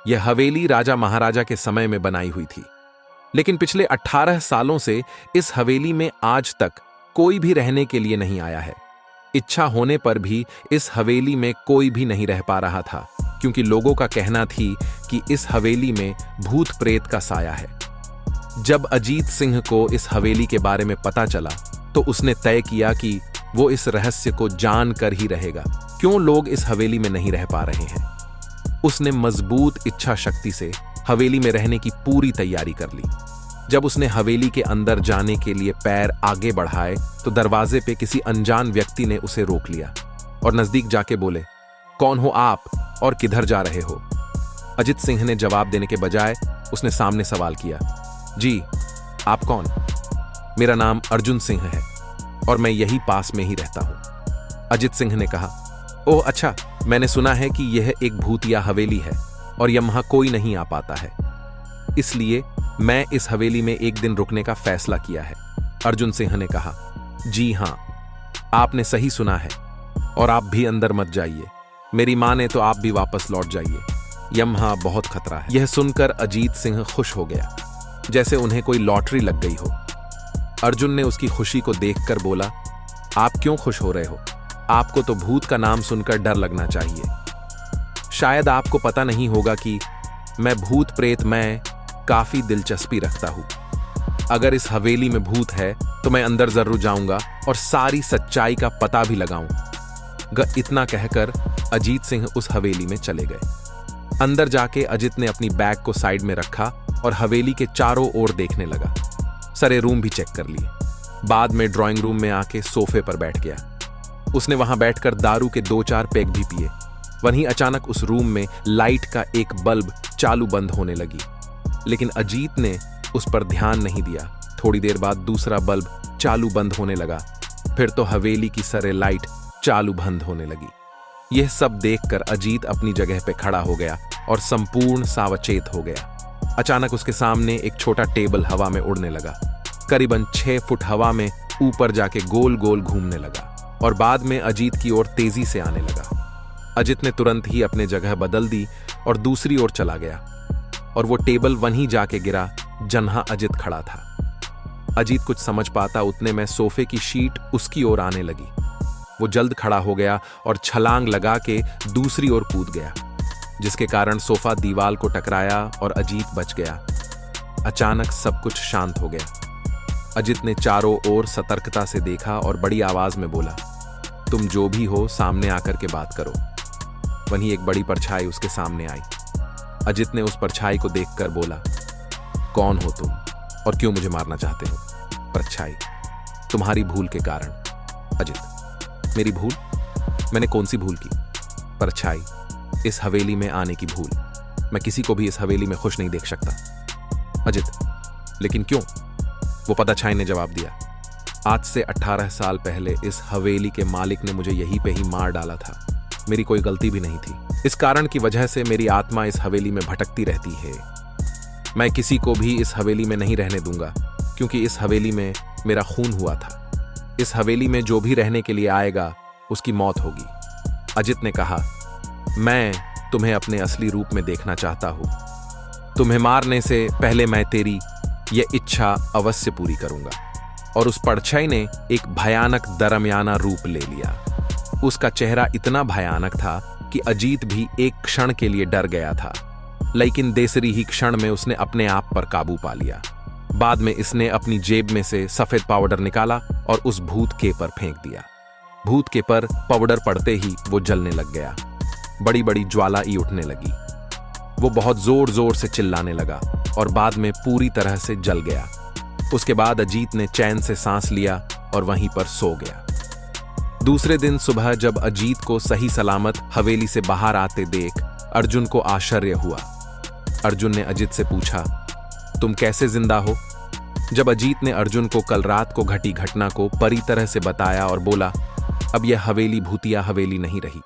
यह हवेली राजा महाराजा के समय में बनाई हुई थी, लेकिन पिछले 18 सालों से इस हवेली में आज तक कोई भी रहने के लिए नहीं आया है। इच्छा होने पर भी इस हवेली में कोई भी नहीं रह पा रहा था, क्योंकि लोगों का कहना थी कि इस हवेली में भूत प्रेत का साया है। जब अजीत सिंह को इस हवेली के बारे में पता चला तो उसने तय किया कि वो इस रहस्य को जान कर ही रहेगा, क्यों लोग इस हवेली में नहीं रह पा रहे हैं। उसने मजबूत इच्छा शक्ति से हवेली में रहने की पूरी तैयारी कर ली। जब उसने हवेली के अंदर जाने के लिए पैर आगे बढ़ाए तो दरवाजे पे किसी अनजान व्यक्ति ने उसे रोक लिया और नजदीक जाके बोले, कौन हो आप और किधर जा रहे हो? अजीत सिंह ने जवाब देने के बजाय उसने सामने सवाल किया, जी आप कौन? मेरा नाम अर्जुन सिंह है और मैं यही पास में ही रहता हूं। अजीत सिंह ने कहा, ओह अच्छा, मैंने सुना है कि यह एक भूतिया हवेली है और यहां कोई नहीं आ पाता है, इसलिए मैं इस हवेली में एक दिन रुकने का फैसला किया है। अर्जुन सिंह ने कहा, जी हां, आपने सही सुना है और आप भी अंदर मत जाइए। मेरी मां ने तो आप भी वापस लौट जाइए, यहां बहुत खतरा है। यह सुनकर अजीत सिंह खुश हो गया, जैसे उन्हें कोई लॉटरी लग गई हो। अर्जुन ने उसकी खुशी को देखकर बोला, आप क्यों खुश हो रहे हो? आपको तो भूत का नाम सुनकर डर लगना चाहिए। शायद आपको पता नहीं होगा कि मैं भूत प्रेत में काफी दिलचस्पी रखता हूं। अगर इस हवेली में भूत है तो मैं अंदर जरूर जाऊंगा और सारी सच्चाई का पता भी लगाऊंगा। इतना कहकर अजीत सिंह उस हवेली में चले गए। अंदर जाके अजित ने अपनी बैग को साइड में रखा और हवेली के चारों ओर देखने लगा। सारे रूम भी चेक कर लिए। बाद में ड्राइंग रूम में आके सोफे पर बैठ गया। उसने वहां बैठकर दारू के 2-4 पैग भी पिए। वहीं अचानक उस रूम में लाइट का एक बल्ब चालू बंद होने लगी, लेकिन अजीत ने उस पर ध्यान नहीं दिया। थोड़ी देर बाद दूसरा बल्ब चालू बंद होने लगा, फिर तो हवेली की सारे लाइट चालू बंद होने लगी। यह सब देखकर अजीत अपनी जगह पे खड़ा हो गया और संपूर्ण सावचेत हो गया। अचानक उसके सामने एक छोटा टेबल हवा में उड़ने लगा, करीबन 6 फुट हवा में ऊपर जाके गोल गोल घूमने लगा और बाद में अजीत की ओर तेजी से आने लगा। अजीत ने तुरंत ही अपने जगह बदल दी और दूसरी ओर चला गया और वो टेबल वहीं जाके गिरा जहां अजीत खड़ा था। अजीत कुछ समझ पाता उतने में सोफे की शीट उसकी ओर आने लगी। वो जल्द खड़ा हो गया और छलांग लगा के दूसरी ओर कूद गया, जिसके कारण सोफा दीवार को टकराया और अजीत बच गया। अचानक सब कुछ शांत हो गया। अजीत ने चारों ओर सतर्कता से देखा और बड़ी आवाज में बोला, तुम जो भी हो सामने आकर के बात करो। वहीं एक बड़ी परछाई उसके सामने आई। अजीत ने उस परछाई को देखकर बोला, कौन हो तुम और क्यों मुझे मारना चाहते हो? परछाई, तुम्हारी भूल के कारण। अजीत, मेरी भूल? मैंने कौन सी भूल की? परछाई, इस हवेली में आने की भूल। मैं किसी को भी इस हवेली में खुश नहीं देख सकता। अजीत, लेकिन क्यों? वो परछाई ने जवाब दिया, आज से 18 साल पहले इस हवेली के मालिक ने मुझे यहीं पे ही मार डाला था। मेरी कोई गलती भी नहीं थी। इस कारण की वजह से मेरी आत्मा इस हवेली में भटकती रहती है। मैं किसी को भी इस हवेली में नहीं रहने दूंगा, क्योंकि इस हवेली में मेरा खून हुआ था। इस हवेली में जो भी रहने के लिए आएगा उसकी मौत होगी। अजीत ने कहा, मैं तुम्हें अपने असली रूप में देखना चाहता हूं। तुम्हें मारने से पहले मैं तेरी यह इच्छा अवश्य पूरी करूंगा। और उस परछाई ने एक भयानक दरमियाना रूप ले लिया। उसका चेहरा इतना भयानक था कि अजीत भी एक क्षण के लिए डर गया था, लेकिन देसरी ही क्षण में उसने अपने आप पर काबू पा लिया। बाद में इसने अपनी जेब में से सफेद पाउडर निकाला और उस भूत के पर फेंक दिया। भूत के पर पाउडर पड़ते ही वो जलने लग गया। बड़ी बड़ी ज्वाला ही उठने लगी। वो बहुत जोर जोर से चिल्लाने लगा और बाद में पूरी तरह से जल गया। उसके बाद अजीत ने चैन से सांस लिया और वहीं पर सो गया। दूसरे दिन सुबह जब अजीत को सही सलामत हवेली से बाहर आते देख अर्जुन को आश्चर्य हुआ। अर्जुन ने अजीत से पूछा, तुम कैसे जिंदा हो? जब अजीत ने अर्जुन को कल रात को घटी घटना को परी तरह से बताया और बोला, अब यह हवेली भूतिया हवेली नहीं रही।